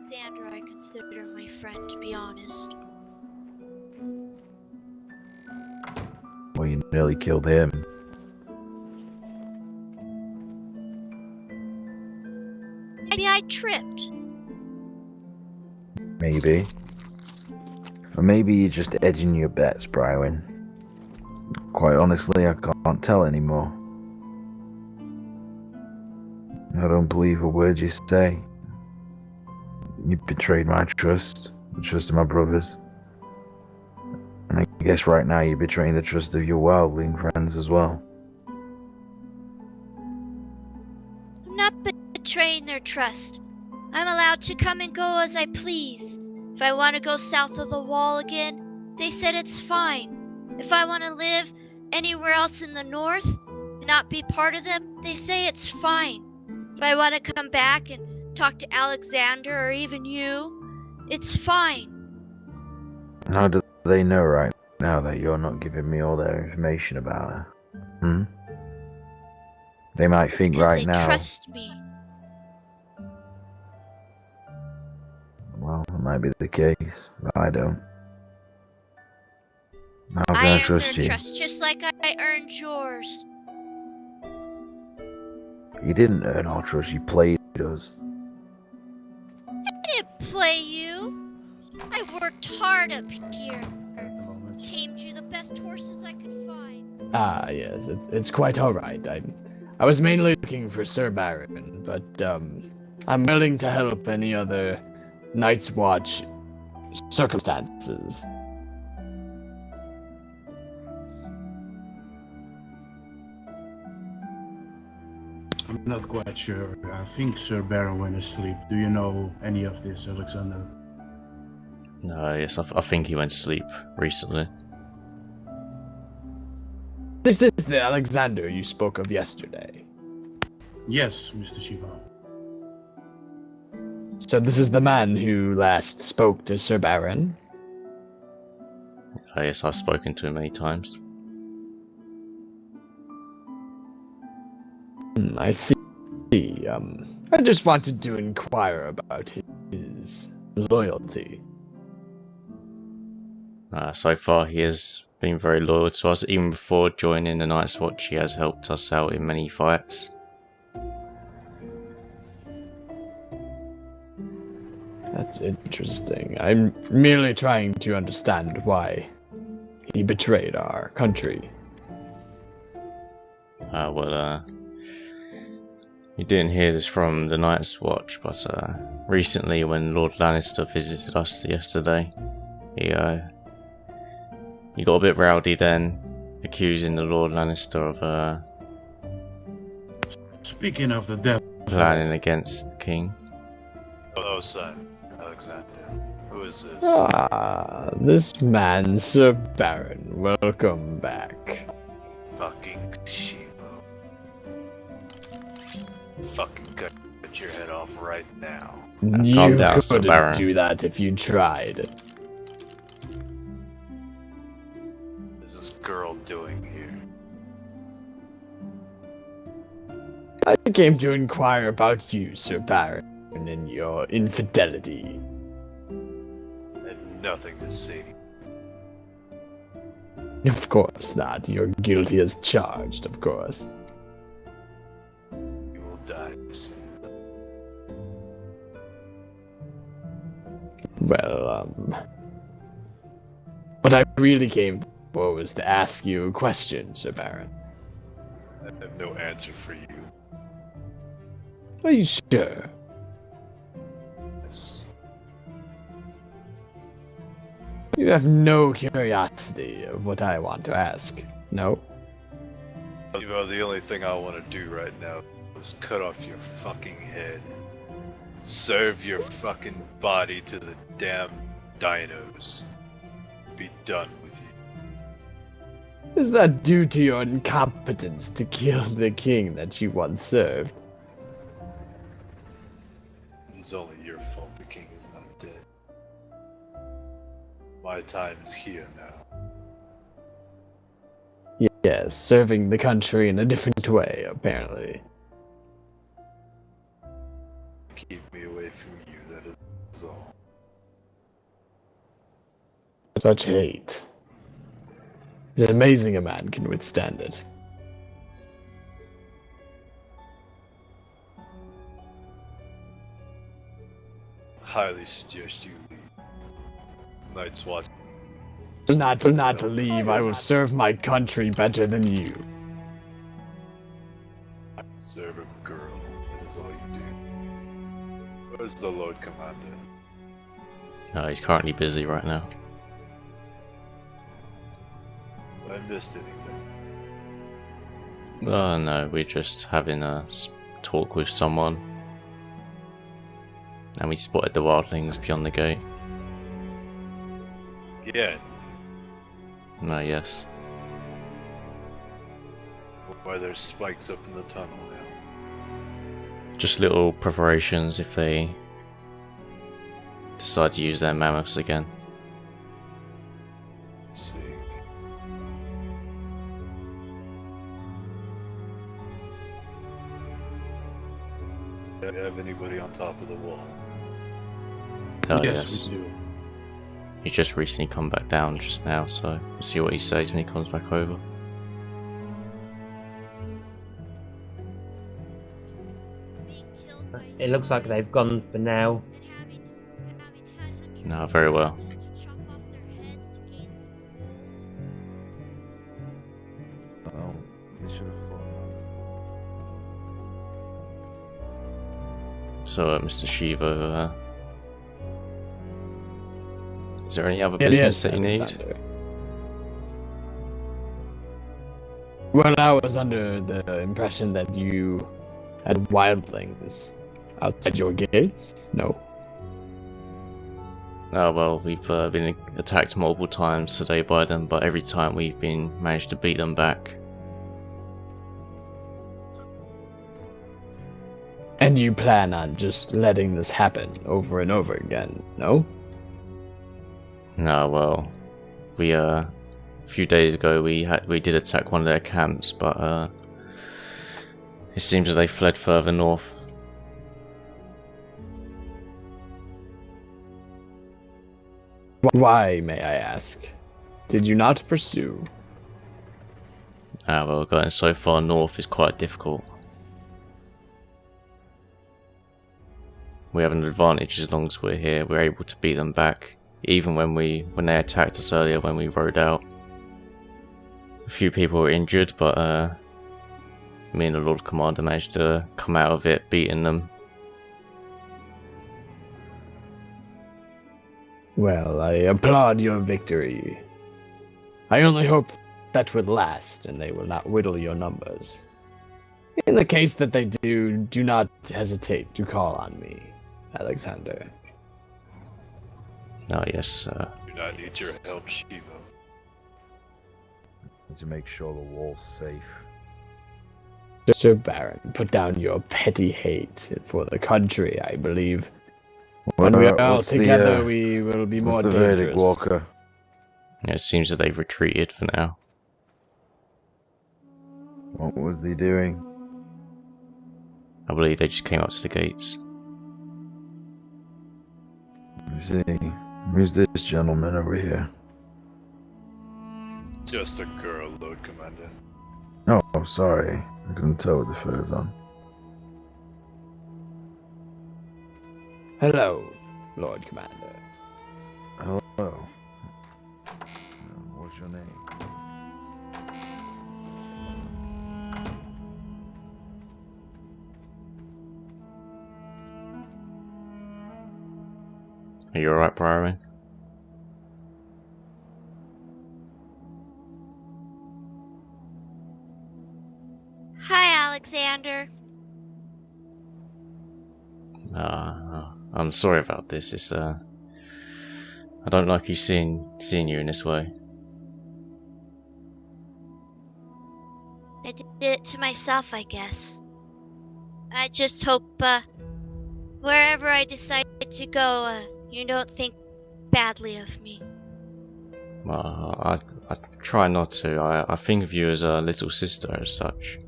Alexander I consider my friend, to be honest. Well, you nearly killed him. Maybe I tripped. Maybe. Or maybe you're just edging your bets, Brywin. Quite honestly, I can't tell anymore. I don't believe a word you say. You betrayed my trust, the trust of my brothers. And I guess right now you're betraying the trust of your wildling friends as well. I'm not betraying their trust. I'm allowed to come and go as I please. If I want to go south of the wall again, they said it's fine. If I want to live anywhere else in the north and not be part of them, they say it's fine. If I want to come back and talk to Alexander or even you, it's fine. How do they know right now that you're not giving me all their information about her? They might think Because right they now. trust me. Well, that might be the case, but I don't. How can I I earned trust their you? trust just like I earned yours. You didn't earn our trust, you played us. I didn't play you. I worked hard up here. Tamed you the best horses I could find. Ah, yes, it's quite alright. I was mainly looking for Sir Baron, but, I'm willing to help any other Night's Watch circumstances. I'm not quite sure. I think Sir Baron went asleep. Do you know any of this, Alexander? Yes, I think he went to sleep recently. This is the Alexander you spoke of yesterday. Yes, Mr. Shiva. So this is the man who last spoke to Sir Baron? Yes, I've spoken to him many times. I see. I just wanted to inquire about his loyalty. So far, he has been very loyal to us. Even before joining the Night's Watch, he has helped us out in many fights. That's interesting. I'm merely trying to understand why he betrayed our country. You didn't hear this from the Night's Watch, but recently when Lord Lannister visited us yesterday, he got a bit rowdy then, accusing the Lord Lannister of Speaking of the devil, planning against the king. Oh, son, Alexander. Who is this? Ah, this man, Sir Baron. Welcome back. Fucking Shivo. Fucking cut your head off right now. You calm down, Sir couldn't Baron. do that if you tried. What is this girl doing here? I came to inquire about you, Sir Baron, and your infidelity. I had nothing to say to you. Of course not. You're guilty as charged, of course. You will die soon. Well, what I really came for was to ask you a question, Sir Baron. I have no answer for you. Are you sure? Yes. You have no curiosity of what I want to ask, no? You know, the only thing I want to do right now is cut off your fucking head. Serve your fucking body to the damn dinos. Be done with you. Is that due to your incompetence to kill the king that you once served? It's only your fault the king is not dead. My time is here now. Yes, serving the country in a different way, apparently. Keep me away from you, that is That's all. Such hate. It's amazing a man can withstand it. Highly suggest you leave. Night's Watch. Not to leave, I will serve my country better than you. Serve a girl. That is all you do. Where's the Lord Commander? No, he's currently busy right now. I missed anything. No, we're just having a talk with someone. And we spotted the wildlings beyond the gate. Yeah. No, yes. Why there's spikes up in the tunnel now? Just little preparations if they decide to use their mammoths again. Let's see. Do you have anybody on top of the wall? Oh, Yes, we do. He's just recently come back down just now, so we'll see what he says when he comes back over. It looks like they've gone for now. No, very well. Well, they should have fought. So, Mr. Shiva, is there any other Yes, business that you need? Alexander. Well, I was under the impression that you had wildlings outside your gates? No. Oh well, we've been attacked multiple times today by them, but every time we've managed to beat them back. And you plan on just letting this happen over and over again, no? No, well, we a few days ago we did attack one of their camps, but it seems that they fled further north. Why, may I ask? Did you not pursue? Well, going so far north is quite difficult. We have an advantage as long as we're here. We're able to beat them back, even when they attacked us earlier when we rode out. A few people were injured, but me and the Lord Commander managed to come out of it, beating them. Well, I applaud your victory. I only hope that will last and they will not whittle your numbers. In the case that they do not hesitate to call on me, Alexander. Oh yes, Do not need your help, Shiva. Need to make sure the wall's safe. Sir Baron, put down your petty hate for the country, I believe. When we are all What's together, we will be more what's the dangerous. verdict, Walker? it seems that they've retreated for now. What was he doing? I believe they just came up to the gates. Let's see. Who's this gentleman over here? Just a girl, Lord Commander. Oh, sorry. I couldn't tell with the furs on. Hello, Lord Commander. Hello. What's your name? Are you alright, Brywin? Hi, Alexander. I'm sorry about this. It's I don't like you seeing you in this way. I did it to myself, I guess. I just hope, wherever I decide to go, you don't think badly of me. I try not to. I think of you as a little sister as such.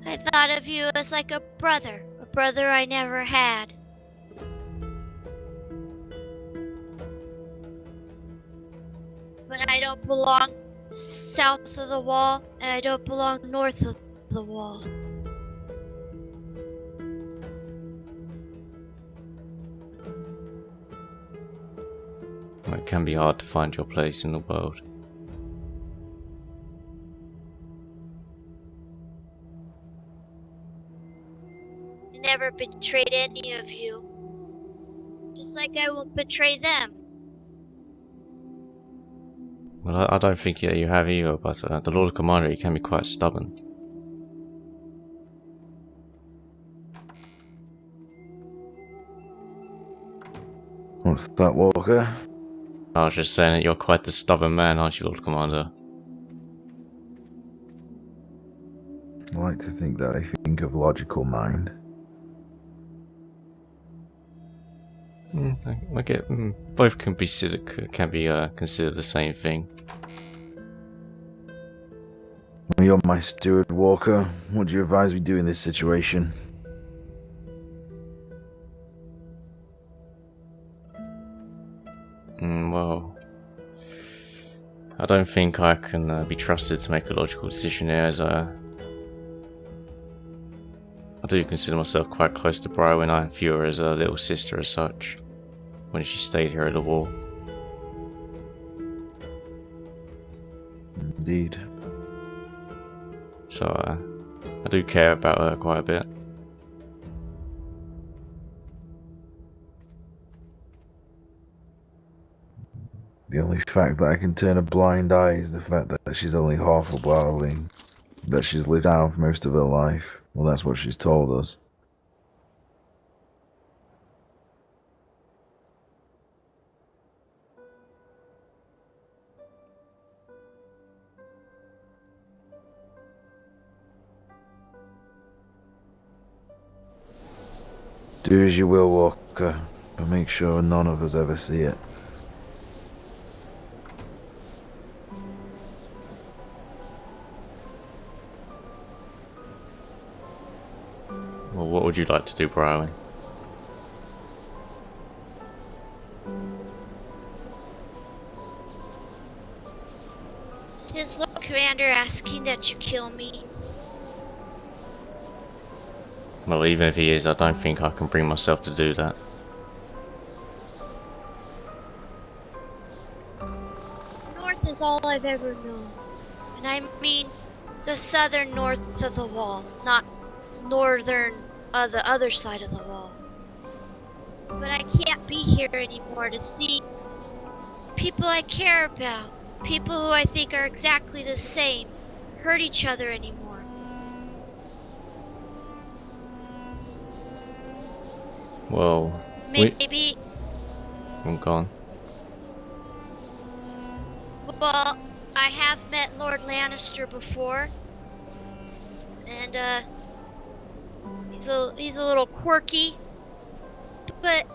I thought of you as like a brother I never had. But I don't belong south of the wall, and I don't belong north of the wall. It can be hard to find your place in the world. I never betrayed any of you. Just like I won't betray them. Well, I don't think you have either, but the Lord Commander, he can be quite stubborn. What's that, Walker? I was just saying that you're quite the stubborn man, aren't you, Lord Commander? I like to think that I think of logical mind. I get both can be considered the same thing. Well, you're my steward, Walker. What do you advise we do in this situation? Well, I don't think I can be trusted to make a logical decision here, as I do consider myself quite close to Brywin. I view her as a little sister as such, when she stayed here at the wall. Indeed. So I do care about her quite a bit. The only fact that I can turn a blind eye is the fact that she's only half a wildling, that she's lived out most of her life. Well, that's what she's told us. Do as you will, Walker, but make sure none of us ever see it. Well, what would you like to do, Brywin? Is Lord Commander asking that you kill me? Well, even if he is, I don't think I can bring myself to do that. North is all I've ever known. And I mean the southern north of the wall, not northern the other side of the wall. But I can't be here anymore to see people I care about, people who I think are exactly the same, hurt each other anymore. Well, Maybe. I'm gone. Well, I have met Lord Lannister before, and he's a little quirky. But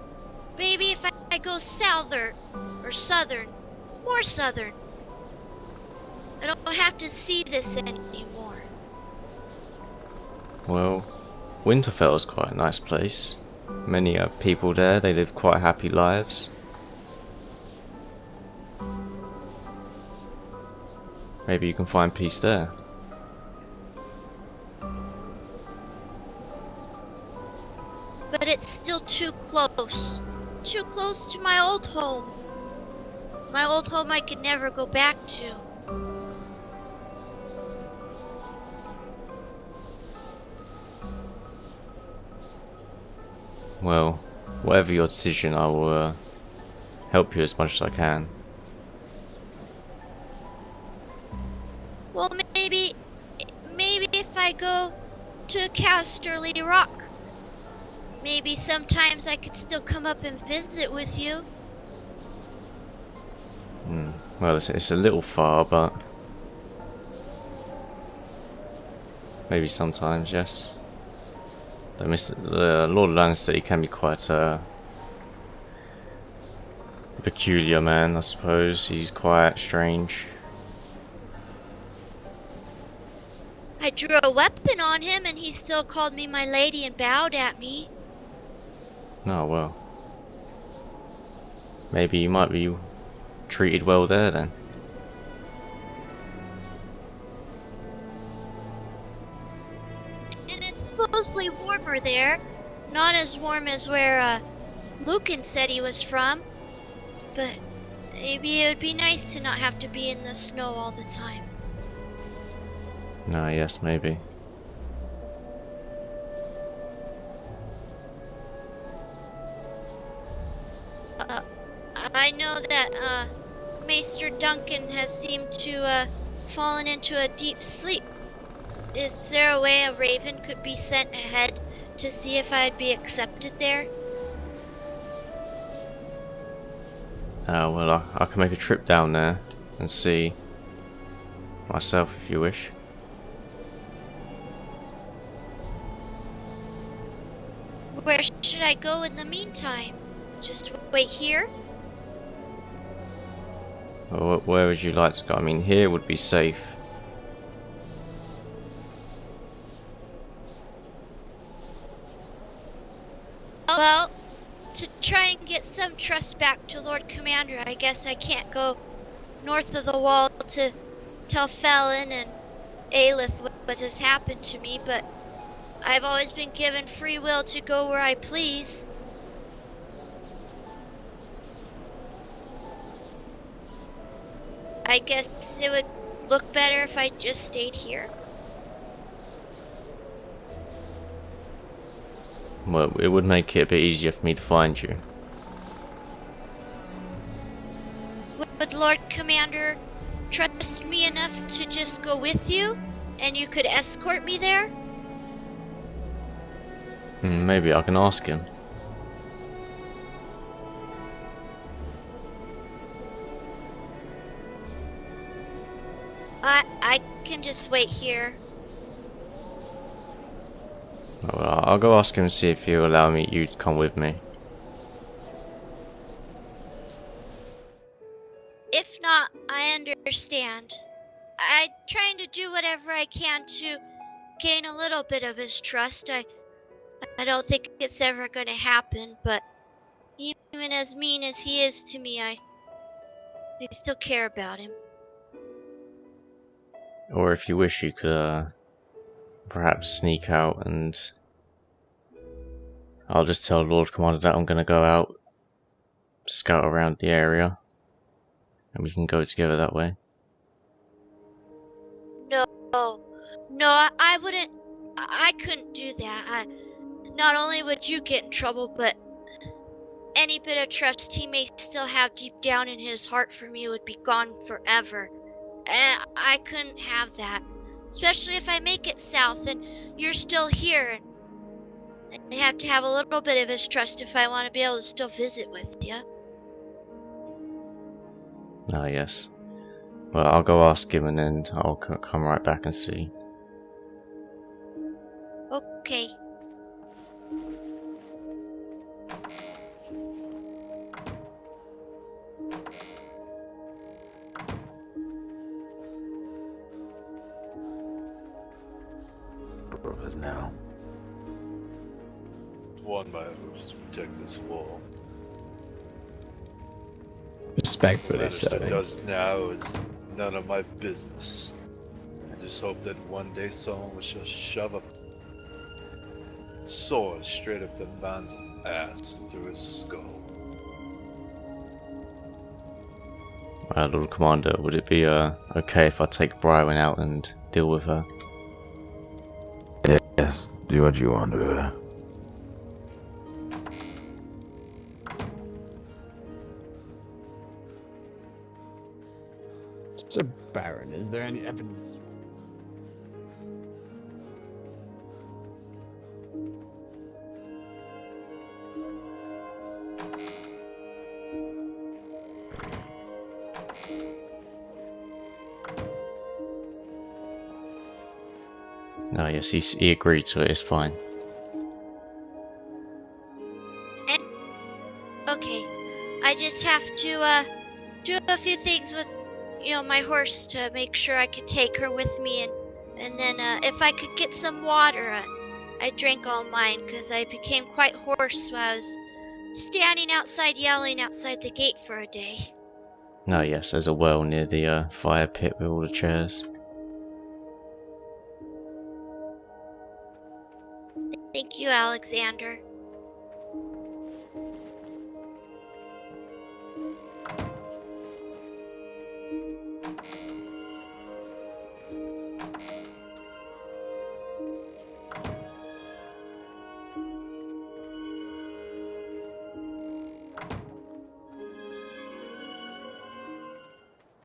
maybe if I go southern, more southern, I don't have to see this anymore. Well, Winterfell's quite a nice place. Many people there, they live quite happy lives. Maybe you can find peace there. But it's still too close. Too close to my old home. My old home I could never go back to. Well, whatever your decision, I will help you as much as I can. Well, maybe if I go to Casterly Rock, maybe sometimes I could still come up and visit with you. Well, it's a little far, but maybe sometimes, yes. The Lord Lannister, he can be quite a peculiar man, I suppose. He's quite strange. I drew a weapon on him and he still called me my lady and bowed at me. Oh, well. Maybe you might be treated well there then. And it's supposedly warmer there. Not as warm as where Lucan said he was from. But maybe it would be nice to not have to be in the snow all the time. No, yes, maybe. I know that Maester Duncan has seemed to fallen into a deep sleep. Is there a way a raven could be sent ahead to see if I'd be accepted there? Well, I can make a trip down there and see myself if you wish. Where should I go in the meantime? Just wait here? Or where would you like to go? I mean, here would be safe. Well, to try and get some trust back to Lord Commander, I guess I can't go north of the wall to tell Felon and Aelith what has happened to me, but I've always been given free will to go where I please. I guess it would look better if I just stayed here. Well, it would make it a bit easier for me to find you. Would Lord Commander trust me enough to just go with you, and you could escort me there? Maybe I can ask him. I can just wait here. Well, I'll go ask him and see if he'll allow you to come with me. If not, I understand. I'm trying to do whatever I can to gain a little bit of his trust. I don't think it's ever going to happen, but even as mean as he is to me, I still care about him. Or if you wish, you could perhaps sneak out and I'll just tell Lord Commander that I'm going to go out, scout around the area, and we can go together that way. No, I wouldn't. I couldn't do that. Not only would you get in trouble, but any bit of trust he may still have deep down in his heart for me would be gone forever. And I couldn't have that. Especially if I make it south and you're still here. And I have to have a little bit of his trust if I want to be able to still visit with you. Ah, yes. Well, I'll go ask him and then I'll come right back and see. Okay. Brothers now. One my oaths to protect this wall. Respectfully, What sir. does now is none of my business. I just hope that one day someone will just shove a sword straight up the man's ass and through his skull. Lord Commander, would it be okay if I take Brywin out and deal with her? Yes, do what you want to her. Sir Baron, is there any evidence? No, yes, he agreed to it, it's fine. Okay. I just have to do a few things with my horse to make sure I could take her with me and And then if I could get some water, I drank all mine because I became quite hoarse while I was standing outside yelling outside the gate for a day. Oh yes, there's a well near the fire pit with all the chairs. Thank you, Alexander.